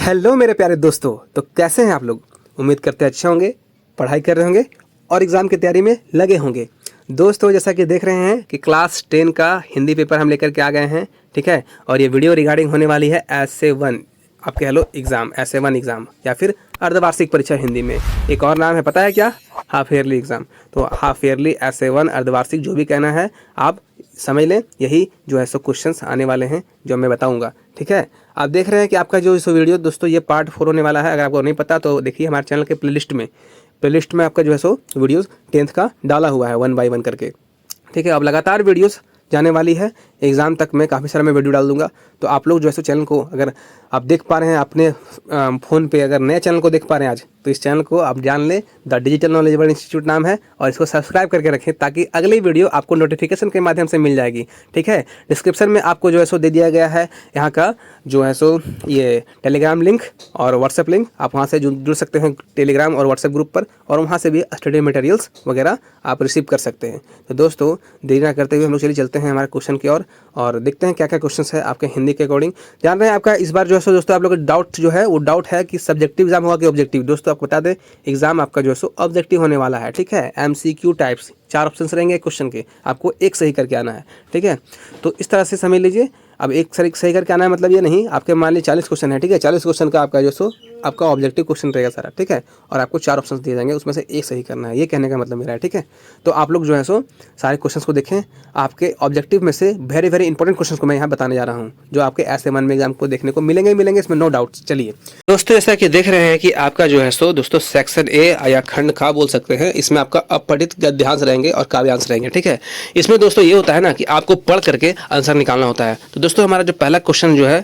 Hello मेरे प्यारे दोस्तों, तो कैसे हैं आप लोग। उम्मीद करते हैं अच्छे होंगे, पढ़ाई कर रहे होंगे और एग्ज़ाम की तैयारी में लगे होंगे। दोस्तों, जैसा कि देख रहे हैं कि क्लास 10 का हिंदी पेपर हम लेकर के आ गए हैं, ठीक है। और ये वीडियो रिगार्डिंग होने वाली है ऐसे वन, आप कह लो एग्ज़ाम, ऐसे वन एग्ज़ाम या फिर अर्धवार्षिक परीक्षा हिंदी में। एक और नाम है, पता है क्या? Half yearly exam. तो हाफ ईयरली, ऐसे वन, अर्धवार्षिक, जो भी कहना है आप समझ लें। यही जो है सो क्वेश्चंस आने वाले हैं जो मैं बताऊंगा, ठीक है। आप देख रहे हैं कि आपका जो सो वीडियो दोस्तों ये पार्ट 4 होने वाला है। अगर आपको नहीं पता तो देखिए हमारे चैनल के प्लेलिस्ट में आपका जो है सो वीडियोस 10th का डाला हुआ है 1 by 1 करके, ठीक है। अब लगातार वीडियोस जाने वाली है एग्ज़ाम तक, मैं काफ़ी सारा मैं वीडियो डाल दूंगा। तो आप लोग जो है सो चैनल को, अगर आप देख पा रहे हैं अपने फ़ोन पे, अगर नए चैनल को देख पा रहे हैं आज, तो इस चैनल को आप जान लें, द डिजिटल नॉलेजेबल इंस्टीट्यूट नाम है, और इसको सब्सक्राइब करके रखें ताकि अगली वीडियो आपको नोटिफिकेशन के माध्यम से मिल जाएगी, ठीक है। डिस्क्रिप्शन में आपको जो है सो दे दिया गया है यहाँ का जो है सो ये टेलीग्राम लिंक और व्हाट्सएप लिंक, आप वहाँ से जुड़ सकते हैं टेलीग्राम और व्हाट्सएप ग्रुप पर, और वहाँ से भी स्टडी मटेरियल्स वगैरह आप रिसीव कर सकते हैं। तो दोस्तों, देरी ना करते हुए हम लोग चलिए चलते हैं हमारे क्वेश्चन की ओर और देखते हैं क्या क्या क्वेश्चन है आपके हिंदी के अकॉर्डिंग। जान रहे हैं आपका इस बार जो है सो दोस्तों आप लोग का डाउट जो है वो डाउट है कि सब्जेक्टिव एग्जाम होगा कि ऑब्जेक्टिव। दोस्तों आपको बता दें, एग्जाम आपका जो है सो ऑब्जेक्टिव होने वाला है, ठीक है। MCQ टाइप्स 4 ऑप्शन रहेंगे क्वेश्चन के, आपको एक सही करके आना है, ठीक है। तो इस तरह से समझ लीजिए। अब एक सही करके आना है मतलब ये नहीं, आपके मान लीजिए 40 क्वेश्चन है, ठीक है। 40 क्वेश्चन का आपका जो सो आपका ऑब्जेक्टिव क्वेश्चन रहेगा सारा, ठीक है। और आपको 4 ऑप्शन दिए जाएंगे, उसमें से एक सही करना है, ये कहने का मतलब मेरा है, ठीक है। तो आप लोग जो है सो सारे क्वेश्चन को देखें। आपके ऑब्जेक्टिव में से वेरी वेरी इंपॉर्टेंट क्वेश्चन को मैं यहाँ बताने जा रहा हूँ, जो आपके ऐसे मन में एग्जाम को देखने को मिलेंगे, इसमें नो डाउट। चलिए दोस्तों, जैसा कि देख रहे हैं कि आपका जो है सो दोस्तों सेक्शन ए या खंड खा बोल सकते हैं, इसमें आपका अपठित गद्यांश रहेंगे और काव्यांश रहेंगे, ठीक है। इसमें दोस्तों ये होता है ना कि आपको पढ़ करके आंसर निकालना होता है। तो दोस्तों हमारा जो पहला क्वेश्चन जो है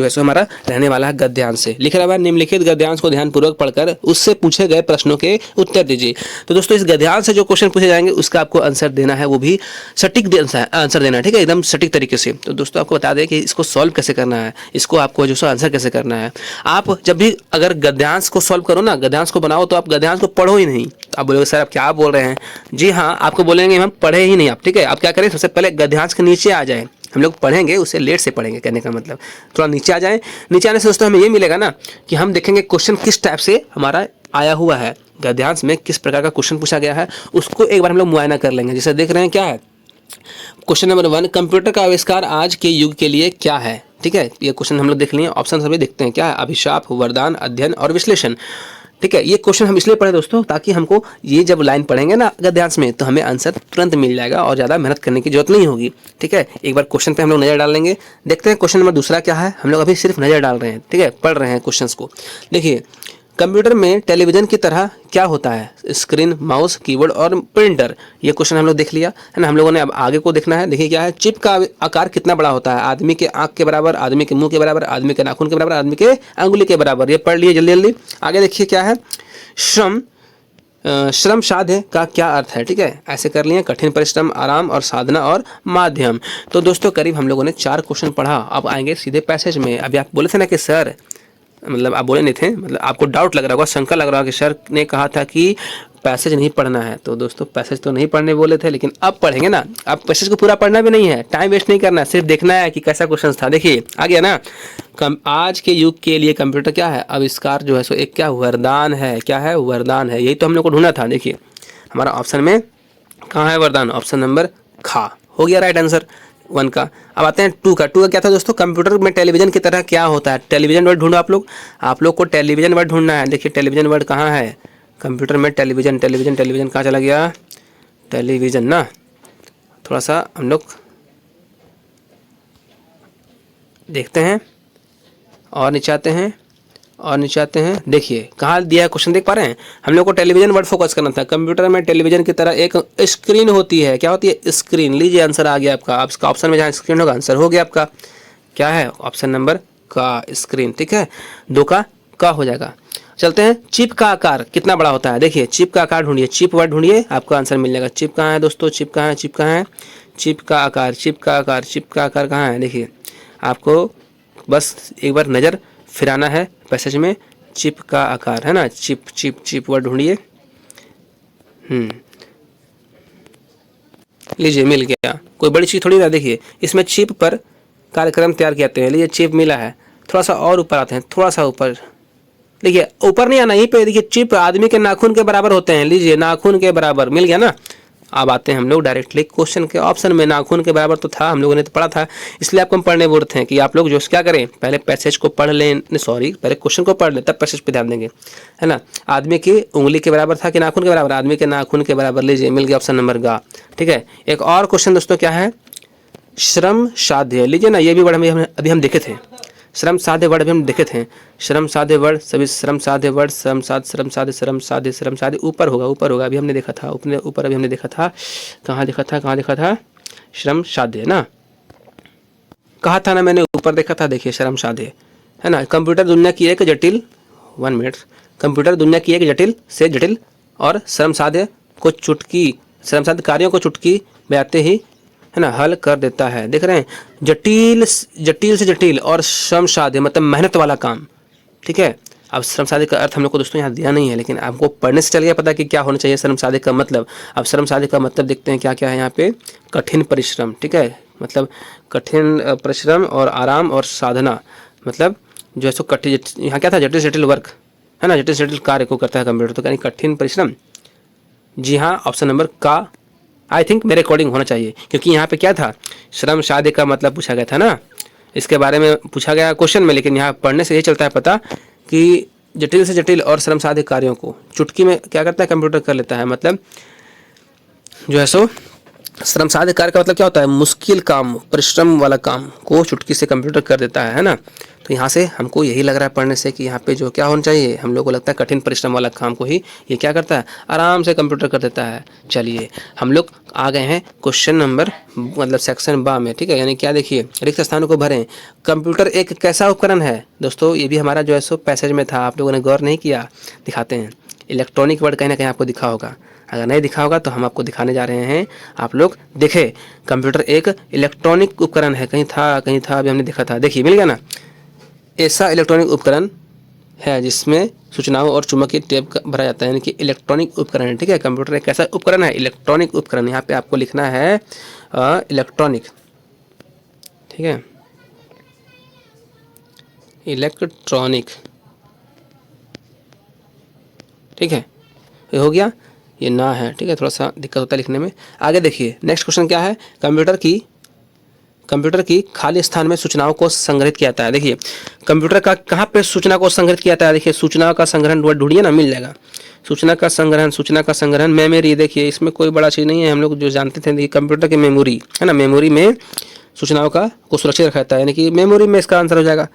सो हमारा रहने वाला है गद्यांश से। लिख रहा है निम्नलिखित गद्यांश को ध्यानपूर्वक पढ़कर उससे पूछे गए प्रश्नों के उत्तर दीजिए। तो दोस्तों इस गद्यांश से जो क्वेश्चन पूछे जाएंगे उसका आपको आंसर देना है, वो भी सटीक आंसर देना है, ठीक है, एकदम सटीक तरीके से। तो दोस्तों आपको बता दें कि इसको सॉल्व कैसे करना है, इसको आपको जो सो आंसर कैसे करना है। आप जब भी अगर गद्यांश को सॉल्व करो ना, गद्यांश को बनाओ, तो आप गद्यांश को पढ़ो ही नहीं। आप बोलोगे सर आप क्या बोल रहे हैं। जी हाँ, आपको बोलेंगे हम पढ़े ही नहीं आप, ठीक है। आप क्या करें, सबसे पहले गद्यांश के नीचे आ जाए। हम लोग पढ़ेंगे उसे लेट से पढ़ेंगे, कहने का मतलब थोड़ा नीचे आ जाएं। नीचे आने से दोस्तों हमें ये मिलेगा ना कि हम देखेंगे क्वेश्चन किस टाइप से हमारा आया हुआ है, गद्यांश में किस प्रकार का क्वेश्चन पूछा गया है, उसको एक बार हम लोग मुआयना कर लेंगे। जैसे देख रहे हैं क्या है क्वेश्चन नंबर 1, कंप्यूटर का आविष्कार आज के युग के लिए क्या है, ठीक है। ये क्वेश्चन हम लोग देख लिए, ऑप्शन सभी देखते हैं क्या है, अभिशाप, वरदान, अध्ययन और विश्लेषण, ठीक है। ये क्वेश्चन हम इसलिए पढ़े दोस्तों ताकि हमको ये जब लाइन पढ़ेंगे ना गद्यांश में तो हमें आंसर तुरंत मिल जाएगा और ज़्यादा मेहनत करने की जरूरत नहीं होगी, ठीक है। एक बार क्वेश्चन पे हम लोग नज़र डाल लेंगे। देखते हैं क्वेश्चन नंबर 2 क्या है। हम लोग अभी सिर्फ नज़र डाल रहे हैं, ठीक है, पढ़ रहे हैं क्वेश्चंस को। देखिए, कंप्यूटर में टेलीविज़न की तरह क्या होता है, स्क्रीन, माउस, कीबोर्ड और प्रिंटर। ये क्वेश्चन हम लोग देख लिया है ना। हम लोगों ने अब आगे को देखना है। देखिए क्या है, चिप का आकार कितना बड़ा होता है, आदमी के आंख के बराबर, आदमी के मुंह के बराबर, आदमी के नाखून के बराबर, आदमी के अंगुली के बराबर। ये पढ़ लिए जल्दी जल्दी। आगे देखिए क्या है, श्रम साध्य का क्या अर्थ है, ठीक है। ऐसे कर लिए, कठिन परिश्रम, आराम और साधना और माध्यम। तो दोस्तों करीब हम लोगों ने 4 क्वेश्चन पढ़ा। अब आएंगे सीधे पैसेज में। अभी आप बोले थे ना कि सर, मतलब आप बोले नहीं थे, मतलब आपको डाउट लग रहा होगा, शंका लग रहा होगा कि सर ने कहा था कि पैसेज नहीं पढ़ना है। तो दोस्तों पैसेज तो नहीं पढ़ने बोले थे, लेकिन अब पढ़ेंगे ना। अब पैसेज को पूरा पढ़ना भी नहीं है, टाइम वेस्ट नहीं करना, सिर्फ देखना है कि कैसा क्वेश्चन था। देखिए आ गया ना, आज के युग के लिए कंप्यूटर क्या है, आविष्कार जो है सो एक क्या वरदान है, क्या है, वरदान है। यही तो हम लोग को ढूंढना था। देखिए हमारा ऑप्शन में कहाँ है वरदान, ऑप्शन नंबर खा हो गया राइट आंसर 1 का। अब आते हैं 2 का। 2 का क्या था दोस्तों, कंप्यूटर में टेलीविजन की तरह क्या होता है। टेलीविजन वर्ड ढूंढो आप लोग को टेलीविजन वर्ड ढूंढना है। देखिए टेलीविजन वर्ड कहाँ है, कंप्यूटर में टेलीविजन, टेलीविजन टेलीविजन कहाँ चला गया, टेलीविजन ना। थोड़ा सा हम लोग देखते हैं और नीचे आते हैं और नीचे आते हैं। देखिए कहाँ दिया है क्वेश्चन, देख पा रहे हैं। हम लोग को टेलीविजन वर्ड फोकस करना था। कंप्यूटर में टेलीविजन की तरह एक स्क्रीन होती है। क्या होती है, स्क्रीन। लीजिए आंसर आ गया आपका। अब इसका ऑप्शन में जहाँ स्क्रीन होगा आंसर हो गया आपका। क्या है, ऑप्शन नंबर का, स्क्रीन, ठीक है। 2 का हो जाएगा। चलते हैं, चिप का आकार कितना बड़ा होता है। देखिए चिप का आकार ढूंढिए, चिप वर्ड ढूंढिए, आपको आंसर मिल जाएगा। चिप कहाँ है दोस्तों, चिप कहाँ है, चिप कहाँ है, चिप का आकार, चिप का आकार, चिप का आकार कहाँ है। देखिए आपको बस एक बार नज़र फिराना है पैसेज में। चिप का आकार है ना, चिप चिप चिप वर्ड ढूंढिए। लीजिए मिल गया, कोई बड़ी चीज़ थोड़ी ना। देखिए इसमें चिप पर कार्यक्रम तैयार किए हैं। लीजिए चिप मिला है, थोड़ा सा और ऊपर आते हैं, थोड़ा सा ऊपर, देखिए ऊपर नहीं आना, यहीं पे देखिए चिप आदमी के नाखून के बराबर होते हैं, लीजिए नाखून के बराबर मिल गया ना। अब आते हैं हम लोग डायरेक्टली क्वेश्चन के ऑप्शन में। नाखून के बराबर तो था, हम लोगों ने तो पढ़ा था, इसलिए आपको हम पढ़ने बोलते हैं कि आप लोग जो क्या करें, पहले पैसेज को पढ़ लें, सॉरी पहले क्वेश्चन को पढ़ लें तब पैसेज पे ध्यान देंगे, है ना। आदमी की उंगली के बराबर था कि नाखून के बराबर, आदमी के नाखून के बराबर, लीजिए मिल गया ऑप्शन नंबर गा। ठीक है, एक और क्वेश्चन दोस्तों क्या है, श्रम साध्य, लीजिए ना, ये भी वर्ड अभी हम देखे थे, श्रम साध्य वर्ड भी हम देखे थे, श्रम साध्य वर्ड, सभी श्रम साध्य वर्ड, श्रम साध्य ऊपर होगा, अभी हमने देखा था, ऊपर अभी हमने देखा था, कहाँ देखा था, श्रम साध्य ना, कहा था ना मैंने, ऊपर देखा था, देखिए श्रम साध्य, है ना। कंप्यूटर दुनिया की एक जटिल, 1 मिनट, कंप्यूटर दुनिया की एक जटिल से जटिल और श्रम साध्य कार्यों को चुटकी बजाते ही, है ना, हल कर देता है। देख रहे हैं, जटिल से जटिल और श्रम साध्य मतलब मेहनत वाला काम। ठीक है, अब श्रम साध्य का अर्थ हम लोग को दोस्तों यहाँ दिया नहीं है, लेकिन आपको पढ़ने से चल गया पता कि क्या होना चाहिए श्रम साध्य का मतलब। अब श्रम साध्य का मतलब देखते हैं क्या क्या है यहाँ पे, कठिन परिश्रम। ठीक है, मतलब कठिन परिश्रम और आराम और साधना, मतलब जो है सो कठिन, यहाँ क्या था, जटिल से जटिल वर्क, है ना, जटिल से जटिल कार्य को करता है कंप्यूटर, तो यानी कठिन परिश्रम। जी हाँ, ऑप्शन नंबर का आई थिंक मेरे अकॉर्डिंग होना चाहिए, क्योंकि यहाँ पे क्या था, श्रम साध्य का मतलब पूछा गया था ना, इसके बारे में पूछा गया क्वेश्चन में, लेकिन यहाँ पढ़ने से ये चलता है पता कि जटिल से जटिल और श्रम साध्य कार्यों को चुटकी में क्या करता है, कंप्यूटर कर लेता है। मतलब जो है सो श्रम साध्य कार्य का मतलब क्या होता है, मुश्किल काम, परिश्रम वाला काम को चुटकी से कंप्यूटर कर देता है ना। तो यहाँ से हमको यही लग रहा है पढ़ने से कि यहाँ पे जो क्या होना चाहिए, हम लोग को लगता है कठिन परिश्रम वाला काम को ही ये क्या करता है, आराम से कंप्यूटर कर देता है। चलिए हम लोग आ गए हैं क्वेश्चन नंबर मतलब सेक्शन बा में। ठीक है, यानी क्या, देखिए रिक्त स्थानों को भरें। कंप्यूटर एक कैसा उपकरण है दोस्तों, ये भी हमारा जो है सो पैसेज में था, आप लोगों ने गौर नहीं किया, दिखाते हैं। इलेक्ट्रॉनिक वर्ड कहीं ना कहीं आपको दिखा होगा, अगर नहीं दिखा होगा तो हम आपको दिखाने जा रहे हैं, आप लोग देखें। कंप्यूटर एक इलेक्ट्रॉनिक उपकरण है, कहीं था अभी हमने देखा था, देखिए मिल गया ना। ऐसा इलेक्ट्रॉनिक उपकरण है जिसमें सूचनाओं और चुंबकीय टेप भरा जाता है, यानी कि इलेक्ट्रॉनिक उपकरण है। ठीक है, कंप्यूटर एक ऐसा उपकरण है, इलेक्ट्रॉनिक उपकरण, यहाँ पे आपको लिखना है इलेक्ट्रॉनिक। ठीक है, इलेक्ट्रॉनिक। ठीक है, ये हो गया, ये ना है। ठीक है, थोड़ा सा दिक्कत होता है लिखने में। आगे देखिए नेक्स्ट क्वेश्चन क्या है, कंप्यूटर की खाली स्थान में सूचनाओं को संग्रहित किया जाता है। देखिए कंप्यूटर का कहाँ पे सूचना को संग्रहित किया जाता है, देखिए सूचना का संग्रहण ढूंढिए ना, मिल जाएगा। सूचना का संग्रहण मेमोरी, देखिए इसमें कोई बड़ा चीज़ नहीं है, हम लोग जो जानते थे देखिए कंप्यूटर की मेमोरी, है ना, मेमोरी में सूचनाओं को सुरक्षित रखा जाता है, यानी कि मेमोरी में इसका आंसर हो जाएगा।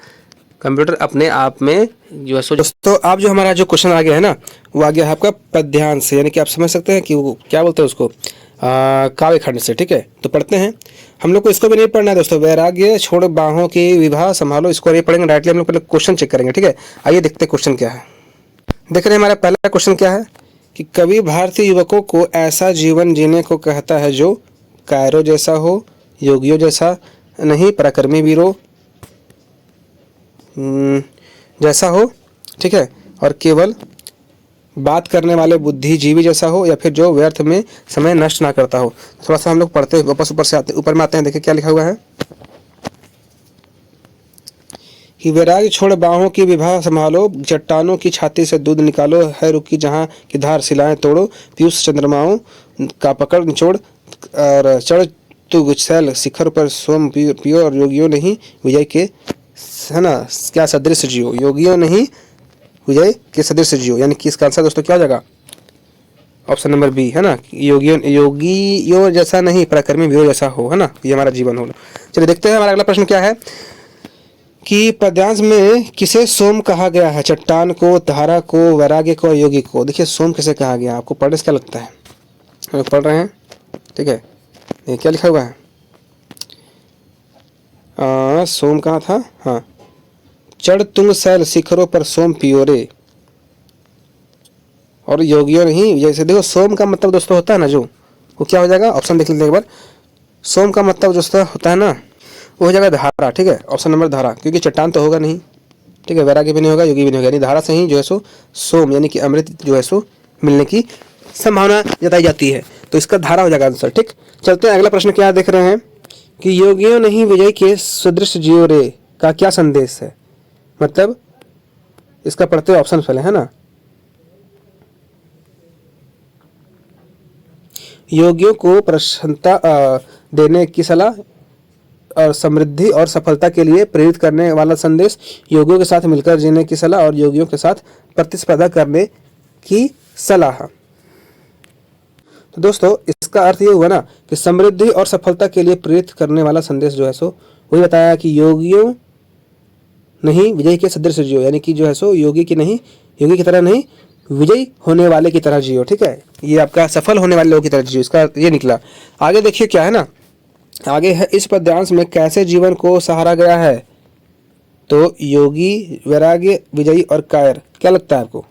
कंप्यूटर अपने आप में जो है दोस्तों, आप जो हमारा जो क्वेश्चन आ गया है ना, वो आ गया है आपका पद्यांश से, यानी कि आप समझ सकते हैं कि वो क्या बोलते हैं उसको, काव्य खंड से। ठीक है, तो पढ़ते हैं। हम लोग को इसको भी नहीं पढ़ना है दोस्तों, वैराग्य छोड़ बाहों की विवाह संभालो, इसको नहीं पढ़ेंगे डायरेक्टली, हम लोग पहले क्वेश्चन चेक करेंगे। ठीक है, आइए देखते हैं क्वेश्चन क्या है। देख रहे हैं हमारा पहला क्वेश्चन क्या है कि कवि भारतीय युवकों को ऐसा जीवन जीने को कहता है जो कायरों जैसा हो, योगियों जैसा नहीं, पराक्रमी वीरों जैसा हो। ठीक है, और केवल बात करने वाले बुद्धिजीवी जैसा हो, या फिर जो व्यर्थ में समय नष्ट ना करता हो। थोड़ा सा हम लोग पढ़ते हैं, वापस ऊपर में आते हैं, देखिए क्या लिखा हुआ है कि वैराग्य छोड़ बाहों की विवाह संभालो, चट्टानों की छाती से दूध निकालो, है रुकी जहाँ की धार शिलाएं तोड़ो, पीयूष चंद्रमाओं का पकड़ निचोड़, और चढ़ तू गुच्छैल शिखर पर सोम पियो, और योगियों नहीं विजय के, है ना, क्या सदृश जियो, योगियों नहीं विजय के सदृश जियो, यानी कि इसका आंसर दोस्तों क्या हो जाएगा, ऑप्शन नंबर बी, है ना, योगियों जैसा नहीं, पराक्रमी वीरों जैसा हो, है ना, ये हमारा जीवन हो। चलिए देखते हैं हमारा अगला प्रश्न क्या है कि पद्यांश में किसे सोम कहा गया है, चट्टान को, धारा को, वैराग्य को, योगी को। देखिए सोम किसे कहा गया, आपको पढ़ने से क्या लगता है, हम पढ़ रहे हैं। ठीक है, ये क्या लिखा हुआ है, सोम कहाँ था, हाँ, चढ़ तुंग शैल शिखरों पर सोम पियो रे, और योगियों नहीं जैसे। देखो सोम का मतलब दोस्तों होता है ना जो, वो क्या हो जाएगा, ऑप्शन देख लेते हैं एक बार। सोम का मतलब दोस्तों होता है ना, वो हो जाएगा धारा। ठीक है, ऑप्शन नंबर धारा, क्योंकि चट्टान तो होगा नहीं। ठीक है, वैराग्य भी नहीं होगा, योगी भी नहीं होगा, यानी धारा से ही जो है सो सोम यानी कि अमृत जो है सो मिलने की संभावना जताई जाती है, तो इसका धारा हो जाएगा आंसर। ठीक, चलते हैं अगला प्रश्न क्या देख रहे हैं कि योगियों नहीं विजय के सदृश जियो रे का क्या संदेश है। मतलब इसका पढ़ते हुए ऑप्शन पहले, है ना। योगियों को प्रसन्नता देने की सलाह और समृद्धि और सफलता के लिए प्रेरित करने वाला संदेश, योगियों के साथ मिलकर जीने की सलाह और योगियों के साथ प्रतिस्पर्धा करने की सलाह। तो दोस्तों इसका अर्थ ये हुआ ना कि समृद्धि और सफलता के लिए प्रेरित करने वाला संदेश जो है सो वही बताया कि योगियों नहीं विजय के सदृश जियो, यानी कि जो है सो योगी की नहीं, योगी की तरह नहीं, विजयी होने वाले की तरह जियो। ठीक है, ये आपका सफल होने वाले लोगों की तरह जियो, इसका ये निकला। आगे देखिए क्या है ना, आगे है इस पद्यांश में कैसे जीवन को सहारा गया है। तो योगी, वैराग्य, विजयी और कायर, क्या लगता है आपको?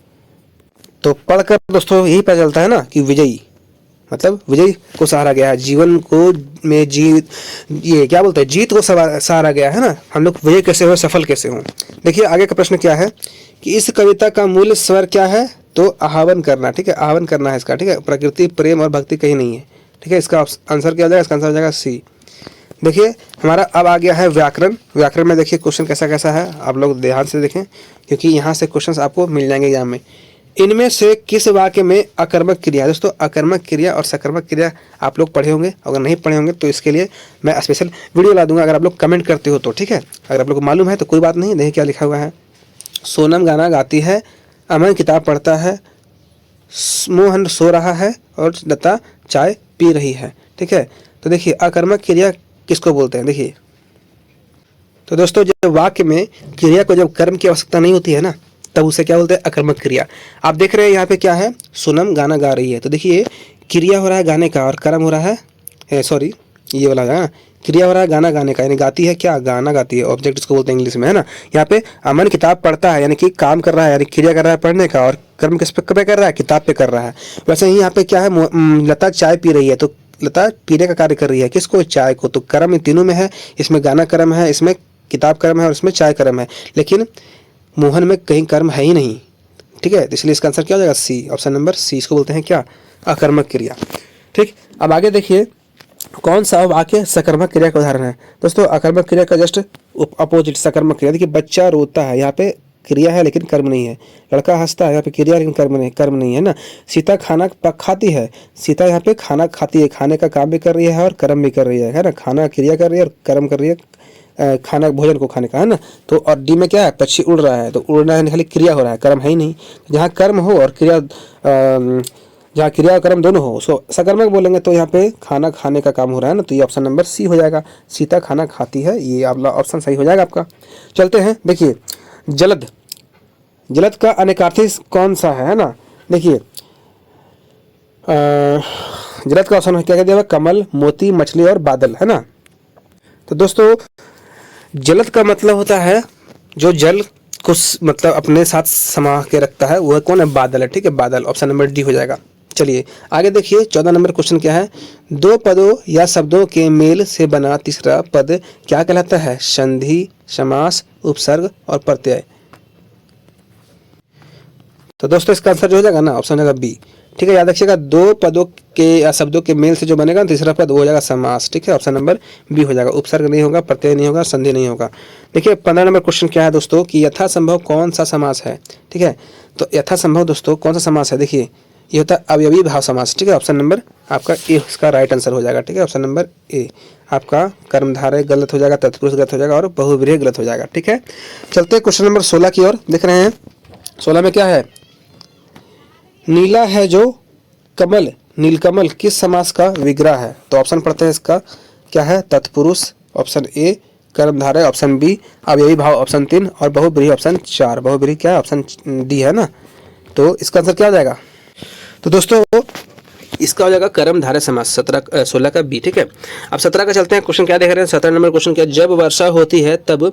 तो पढ़कर दोस्तों यही पता चलता है ना कि विजयी मतलब विजय को सहारा गया है, जीवन को में जीत, ये क्या बोलते हैं, जीत को सहारा गया है ना। हम लोग विजय कैसे हो, सफल कैसे हो। देखिए आगे का प्रश्न क्या है कि इस कविता का मूल स्वर क्या है। तो आह्वान करना, ठीक है, आह्वान करना है इसका, ठीक है। प्रकृति, प्रेम और भक्ति कहीं नहीं है, ठीक है। इसका आंसर क्या हो जाएगा? इसका आंसर हो जाएगा सी। देखिए हमारा अब आ गया है व्याकरण। व्याकरण में देखिए क्वेश्चन कैसा कैसा है, आप लोग ध्यान से देखें क्योंकि यहाँ से क्वेश्चन आपको मिल जाएंगे एग्जाम में। इनमें से किस वाक्य में अकर्मक क्रिया, दोस्तों अकर्मक क्रिया और सकर्मक क्रिया आप लोग पढ़े होंगे, अगर नहीं पढ़े होंगे तो इसके लिए मैं स्पेशल वीडियो ला दूंगा अगर आप लोग कमेंट करते हो तो, ठीक है। अगर आप लोग को मालूम है तो कोई बात नहीं। देखिए क्या लिखा हुआ है, सोनम गाना गाती है, अमन किताब पढ़ता है, मोहन सो रहा है और लता चाय पी रही है, ठीक है। तो देखिए अकर्मक क्रिया किसको बोलते हैं, देखिए। तो दोस्तों जब वाक्य में क्रिया को जब कर्म की आवश्यकता नहीं होती है ना तब उसे क्या बोलते हैं? अकर्मक क्रिया। आप देख रहे हैं यहाँ पे क्या है, सोनम गाना गा रही है, तो देखिए क्रिया हो रहा है गाने का और कर्म हो रहा है सॉरी ये वाला है, क्रिया हो रहा है गाना गाने का, यानी गाती है क्या? गाना गाती है, ऑब्जेक्ट इसको बोलते हैं इंग्लिश में, है ना। यहाँ पे अमन किताब पढ़ता है यानी कि काम कर रहा है, यानी क्रिया कर रहा है पढ़ने का, और कर्म किस पे कर रहा है? किताब पे कर रहा है। वैसे ही यहाँ पे क्या है, लता चाय पी रही है, तो लता पीने का कार्य कर रही है, किसको? चाय को। तो कर्म इन तीनों में है, इसमें गाना कर्म है, इसमें किताब कर्म है और इसमें चाय कर्म है, लेकिन मोहन में कहीं कर्म है ही नहीं, ठीक है। तो इसलिए इसका आंसर क्या हो जाएगा? सी, ऑप्शन नंबर सी। इसको बोलते हैं क्या? अकर्मक क्रिया, ठीक। अब आगे देखिए कौन सा वाक्य सकर्मक क्रिया का उदाहरण है। दोस्तों अकर्मक क्रिया का जस्ट अपोजिट सकर्मक क्रिया। देखिए बच्चा रोता है, यहाँ पे क्रिया है लेकिन कर्म नहीं है। लड़का हंसता है, यहाँ पे क्रिया लेकिन कर्म नहीं है ना। सीता खाना खाती है, सीता यहाँ पे खाना खाती है, खाने का काम भी कर रही है और कर्म भी कर रही है ना। खाना क्रिया कर रही है और कर्म कर रही है, खाना भोजन को खाने का, है ना। तो और डी में क्या है? पक्षी उड़ रहा है, तो उड़ना है खाली क्रिया हो रहा है, कर्म है ही नहीं। जहाँ कर्म हो और क्रिया, जहाँ क्रिया और कर्म दोनों हो उसको सकर्मक बोलेंगे। तो यहाँ पे खाना खाने का काम हो रहा है ना, तो ये ऑप्शन नंबर सी हो जाएगा। सीता खाना खाती है, ये ऑप्शन सही हो जाएगा आपका। चलते हैं, देखिए जलद, जलद का अनेकार्थी कौन सा है ना। देखिए जलद का ऑप्शन क्या दिया हुआ? कमल, मोती, मछली और बादल, है ना। तो दोस्तों जलद का मतलब होता है जो जल को मतलब अपने साथ समा के रखता है, वह कौन है? बादल है, ठीक है। बादल, ऑप्शन नंबर डी हो जाएगा। चलिए आगे देखिए 14 नंबर क्वेश्चन क्या है, दो पदों या शब्दों के मेल से बना तीसरा पद क्या कहलाता है? संधि, समास, उपसर्ग और प्रत्यय। तो दोस्तों इसका आंसर जो हो जाएगा ना ऑप्शन है बी, ठीक है। याद रखिएगा दो पदों के या शब्दों के मेल से जो बनेगा तीसरा पद वो हो जाएगा समास, ठीक है। ऑप्शन नंबर बी हो जाएगा। उपसर्ग नहीं होगा, प्रत्यय नहीं होगा, संधि नहीं होगा। देखिए 15 नंबर क्वेश्चन क्या है दोस्तों कि यथासंभव कौन सा समास है, ठीक है। तो यथासंभव दोस्तों कौन सा समास है? देखिए ये होता है अवयवी भाव समास, ठीक है। ऑप्शन नंबर आपका ए इसका राइट आंसर हो जाएगा, ठीक है। ऑप्शन नंबर ए आपका कर्मधारय गलत हो जाएगा, तत्पुरुष गलत हो जाएगा और बहुव्रीहि गलत हो जाएगा, ठीक है। चलते हैं क्वेश्चन नंबर 16 की ओर। देख रहे हैं 16 में क्या है, नीला है जो कमल, नीलकमल किस समास का विग्रह है? तो ऑप्शन पढ़ते हैं इसका क्या है, तत्पुरुष ऑप्शन ए, कर्मधारय ऑप्शन बी, अवयवी भाव ऑप्शन 3 और बहुव्रीहि ऑप्शन 4। बहुव्रीहि क्या है? ऑप्शन डी है ना। तो इसका आंसर क्या हो जाएगा? तो दोस्तों इसका हो जाएगा कर्मधारय समास 16 का बी, ठीक है। अब 17 का चलते हैं क्वेश्चन क्या देख रहे हैं। 17 नंबर क्वेश्चन क्या, जब वर्षा होती है तब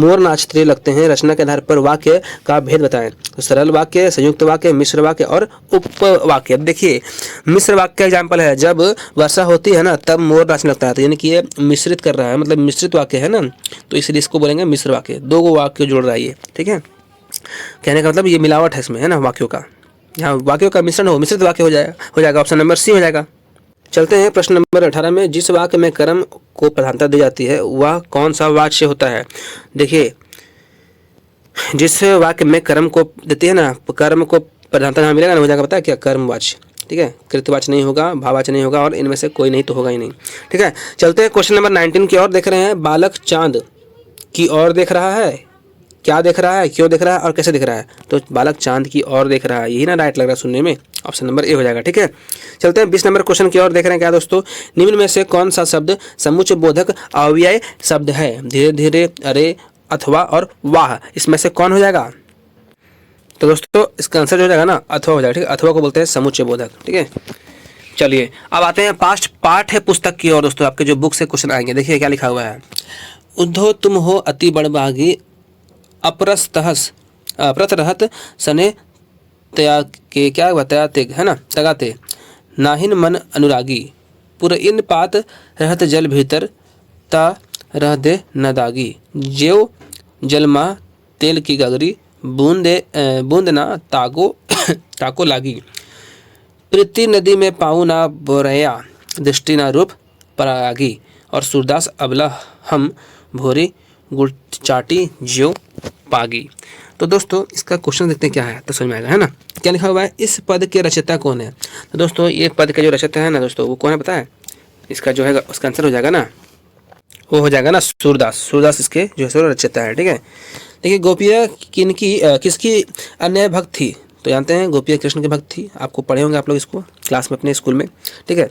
मोर नाचते लगते हैं, रचना के आधार पर वाक्य का भेद बताएं। तो सरल वाक्य, संयुक्त वाक्य, मिश्र वाक्य और उपवाक्य। देखिए मिश्र वाक्य का एग्जाम्पल है, जब वर्षा होती है ना तब मोर नाचने लगता है, तो यानी कि ये मिश्रित कर रहा है, मतलब मिश्रित वाक्य है ना, तो इसलिए इसको बोलेंगे मिश्र वाक्य। दो वाक्य जोड़ रहा है ये, ठीक है। कहने का मतलब ये मिलावट है इसमें, है ना, वाक्यों का। यहाँ वाक्यों का मिश्रण हो, मिश्रित वाक्य हो जाएगा। ऑप्शन नंबर सी हो जाएगा। चलते हैं प्रश्न नंबर 18 में, जिस वाक्य में कर्म को प्रधानता दी जाती है वह कौन सा वाच्य होता है? देखिए जिस वाक्य में कर्म को देती है ना, कर्म को प्रधानता जहाँ मिलेगा ना, हो जाएगा पता है क्या, कर्मवाच्य। ठीक है, कृतवाच्य नहीं होगा, भाववाच्य नहीं होगा, और इनमें से कोई नहीं तो होगा ही नहीं। ठीक है, चलते हैं क्वेश्चन नंबर 19 की ओर। देख रहे हैं, बालक चांद की ओर देख रहा है। क्या देख रहा है, क्यों देख रहा है और कैसे देख रहा है? तो बालक चांद की ओर देख रहा है, यही ना राइट लग रहा है सुनने में। ऑप्शन नंबर ए हो जाएगा। ठीक है, चलते हैं 20 नंबर क्वेश्चन की ओर। देख रहे हैं क्या दोस्तों, निम्न में से कौन सा शब्द समुच्चय बोधक अव्यय शब्द है? धीरे धीरे, अरे, अथवा और वाह, इसमें से कौन हो जाएगा? तो दोस्तों इसका आंसर जो हो जाएगा ना, अथवा हो जाएगा। ठीक है, अथवा को बोलते हैं समुच्चय बोधक। ठीक है, चलिए अब आते हैं पाठ्य पुस्तक की ओर। दोस्तों आपके जो बुक से क्वेश्चन आएंगे, देखिए क्या लिखा हुआ है। उद्धो तुम हो अति बड़भागी, प्रतरहत सने तया के, क्या बताया ते, है ना, तगाते नाहिन मन अनुरागी, पुर इन पात रहत जल भीतर, ता रह दे न दागी, जेव जलमा तेल की गगरी, बूंद ना ताको ताको लागी, प्रीति नदी में पाऊ ना बोरया, दृष्टि ना रूप परागी, और सूरदास अबला हम भोरी गुड़ चाटी ज्यो पागी। तो दोस्तों इसका क्वेश्चन देखते हैं क्या है, तो समझ में आएगा, है ना। क्या लिखा हुआ है, इस पद के रचयिता कौन है? तो दोस्तों ये पद के जो रचयिता है ना दोस्तों, वो कौन है पता है? इसका जो है उसका आंसर हो जाएगा ना, वो हो जाएगा ना सूरदास। सूरदास इसके जो है रचयिता है। ठीक है, देखिए गोपियाँ किसकी अन्याय भक्त थी? तो जानते हैं गोपियाँ कृष्ण की भक्त थी। आपको पढ़े होंगे आप लोग इसको क्लास में अपने स्कूल में। ठीक है,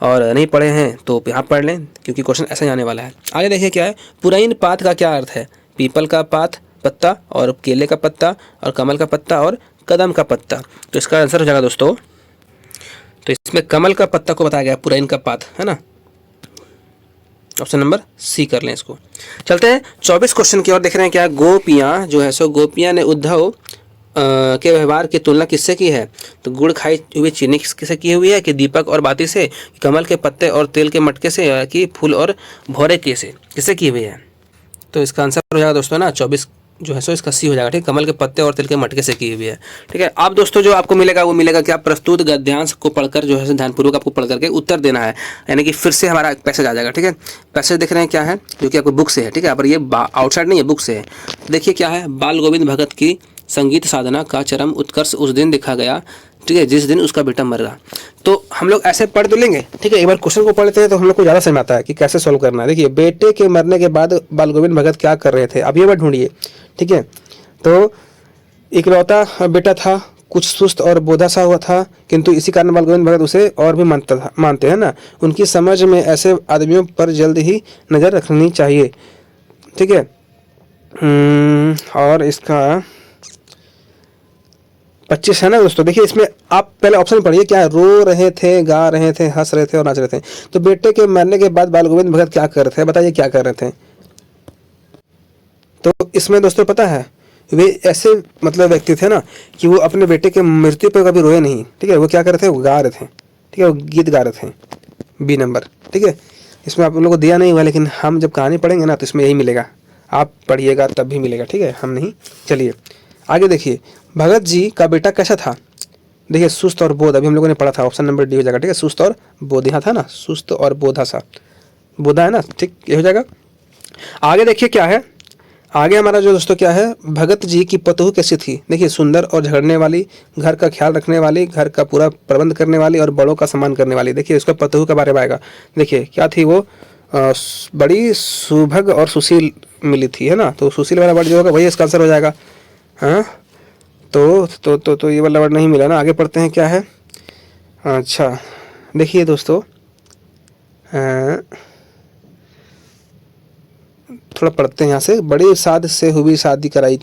और नहीं पढ़े हैं तो यहाँ पढ़ लें, क्योंकि क्वेश्चन ऐसा ही आने वाला है। आगे देखिए क्या है, पुरैन पात का क्या अर्थ है? पीपल का पात पत्ता, और केले का पत्ता, और कमल का पत्ता, और कदम का पत्ता। तो इसका आंसर हो जाएगा दोस्तों, तो इसमें कमल का पत्ता को बताया गया, पुरैन का पात, है ना। ऑप्शन नंबर सी कर लें इसको। चलते हैं 24 क्वेश्चन की ओर। देख रहे हैं क्या, गोपियाँ जो है सो गोपियाँ ने उद्धव के व्यवहार की तुलना किससे की है? तो गुड़ खाई हुई चीनी किससे की हुई है? कि दीपक और बाती से, कमल के पत्ते और तेल के मटके से, या कि फूल और भौरे के से, किससे की हुई है? तो इसका आंसर हो जाएगा दोस्तों ना 24 जो है सो इसका सी हो जाएगा। ठीक, कमल के पत्ते और तेल के मटके से की हुई है। ठीक है, अब दोस्तों जो आपको मिलेगा वो मिलेगा क्या, प्रस्तुत गद्यांश को पढ़कर जो है ध्यानपूर्वक आपको पढ़ करके उत्तर देना है, यानी कि फिर से हमारा पैसेज आ जाएगा। ठीक है, पैसेज देख रहे हैं क्या है, जो कि आपको बुक से है। ठीक है, पर ये आउटसाइड नहीं है, बुक से है। देखिए क्या है, बाल गोविंद भगत की संगीत साधना का चरम उत्कर्ष उस दिन देखा गया, ठीक है, जिस दिन उसका बेटा मर गया। तो हम लोग ऐसे पढ़ तो लेंगे। ठीक है, एक बार क्वेश्चन को पढ़ लेते हैं तो हम लोग को ज़्यादा समझ आता है कि कैसे सॉल्व करना है। देखिए, बेटे के मरने के बाद बाल गोविंद भगत क्या कर रहे थे, अब ये बात ढूंढिए। ठीक है, तो इकलौता बेटा था, कुछ सुस्त और बोधा सा हुआ था, किंतु इसी कारण बाल गोविंद भगत उसे और भी मानते हैं ना। उनकी समझ में ऐसे आदमियों पर जल्द ही नज़र रखनी चाहिए। ठीक है, और इसका 25 है ना दोस्तों। देखिए इसमें आप पहले ऑप्शन पढ़िए, क्या है, रो रहे थे, गा रहे थे, हंस रहे थे और नाच रहे थे। तो बेटे के मरने के बाद बाल गोविंद भगत क्या कर रहे थे, बताइए क्या कर रहे थे? तो इसमें दोस्तों पता है, वे ऐसे मतलब व्यक्ति थे ना कि वो अपने बेटे के मृत्यु पर कभी रोए नहीं। ठीक है, वो क्या कर रहे थे, वो गा रहे थे। ठीक है, वो गीत गा रहे थे। B number. ठीक है, इसमें आप लोगों को दिया नहीं हुआ, लेकिन हम जब कहानी पढ़ेंगे ना तो इसमें यही मिलेगा, आप पढ़िएगा तब भी मिलेगा। ठीक है, हम नहीं। चलिए आगे देखिए, भगत जी का बेटा कैसा था? देखिए, सुस्त और बोध, अभी हम लोगों ने पढ़ा था, ऑप्शन नंबर डी हो जाएगा। ठीक है, सुस्त और बोध, यहाँ था ना, सुस्त और बोधा सा, बोधा है ना। ठीक, ये हो जाएगा। आगे देखिए क्या है, आगे हमारा जो दोस्तों क्या है, भगत जी की पतोह कैसी थी? देखिए, सुंदर और झगड़ने वाली, घर का ख्याल रखने वाली, घर का पूरा प्रबंध करने वाली और बड़ों का सम्मान करने वाली। देखिए उसका पतोह के बारे में आएगा। देखिए क्या थी वो, बड़ी सुभग और सुशील मिली थी, है ना। तो सुशील वाला वर्ड जो होगा वही इसका आंसर हो जाएगा। हाँ, तो ये वाला वर्ड नहीं मिला ना। आगे पढ़ते हैं क्या है। अच्छा देखिए दोस्तों, थोड़ा पढ़ते हैं यहाँ से। बड़ी साध से हुई शादी कराई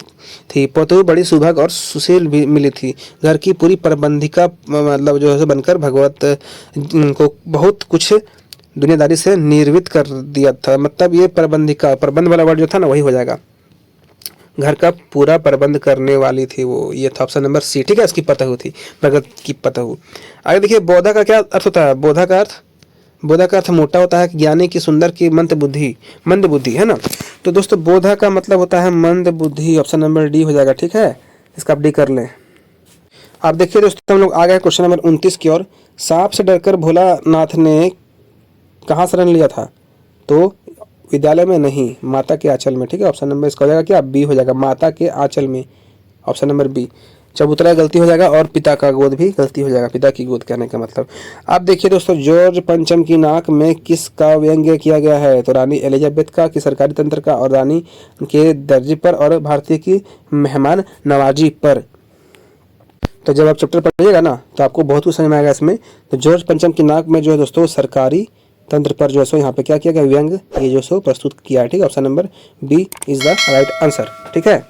थी, पतोह बड़ी सुभग और सुशील भी मिली थी, घर की पूरी प्रबंधिका मतलब जो है बनकर भगवत को बहुत कुछ दुनियादारी से निर्वित कर दिया था। मतलब ये प्रबंधिका, प्रबंध वाला वर्ड जो था ना वही हो जाएगा, घर का पूरा प्रबंध करने वाली थी वो, ये था ऑप्शन नंबर सी। ठीक है, इसकी पतोह थी, भगत की पतोह। आगे देखिए, बोधा का क्या अर्थ होता है? बोधा का अर्थ मोटा होता है, ज्ञानी की, सुंदर की, मंद बुद्धि, है ना। तो दोस्तों बोधा का मतलब होता है मंद बुद्धि, ऑप्शन नंबर डी हो जाएगा। ठीक है, इसका आप डी कर लें। आप देखिए दोस्तों, हम लोग आ गए क्वेश्चन नंबर 29 की ओर। सांप से डरकर भोलानाथ ने कहाँ शरण लिया था? तो विद्यालय में नहीं, माता के आंचल में। ठीक है, ऑप्शन नंबर इसका हो जाएगा क्या, बी हो जाएगा, माता के आंचल में, ऑप्शन नंबर बी। चबूतरा गलती हो जाएगा और पिता का गोद भी गलती हो जाएगा, पिता की गोद कहने का मतलब। अब देखिए दोस्तों, जॉर्ज पंचम की नाक में किसका व्यंग्य किया गया है, तो रानी एलिजाबेथ का, कि सरकारी तंत्र का, और रानी के दर्जे पर, और भारतीय की मेहमान नवाजी पर। तो जब आप चैप्टर पढ़िएगा ना तो आपको बहुत कुछ समझ में आएगा इसमें। तो जॉर्ज पंचम की नाक में जो है दोस्तों सरकारी तंत्र पर जो है सो यहाँ पे क्या किया गया, व्यंग ये जो सो प्रस्तुत किया है। ठीक है, option number B is the right answer. ठीक है,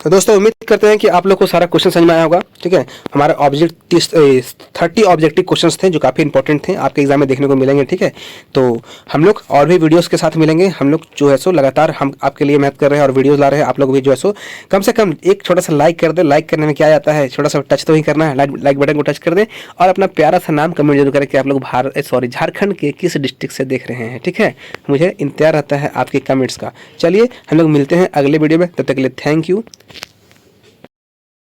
तो दोस्तों उम्मीद करते हैं कि आप लोग को सारा क्वेश्चन समझ में आया होगा। ठीक है, हमारे ऑब्जेक्ट 30 ऑब्जेक्टिव क्वेश्चंस थे जो काफ़ी इंपॉर्टेंट थे, आपके एग्जाम में देखने को मिलेंगे। ठीक है, तो हम लोग और भी वीडियोस के साथ मिलेंगे। हम लोग जो है सो लगातार हम आपके लिए मेहनत कर रहे हैं और वीडियोस ला रहे हैं। आप लोग भी जो है सो कम से कम एक छोटा सा लाइक कर दें। लाइक करने में क्या जाता है, छोटा सा टच तो ही करना है, लाइक बटन को टच कर दें और अपना प्यारा सा नाम कमेंट जरूर करें कि आप लोग झारखंड के किस डिस्ट्रिक्ट से देख रहे हैं। ठीक है, मुझे इंतजार रहता है आपके कमेंट्स का। चलिए हम लोग मिलते हैं अगले वीडियो में, तब तक के लिए थैंक यू।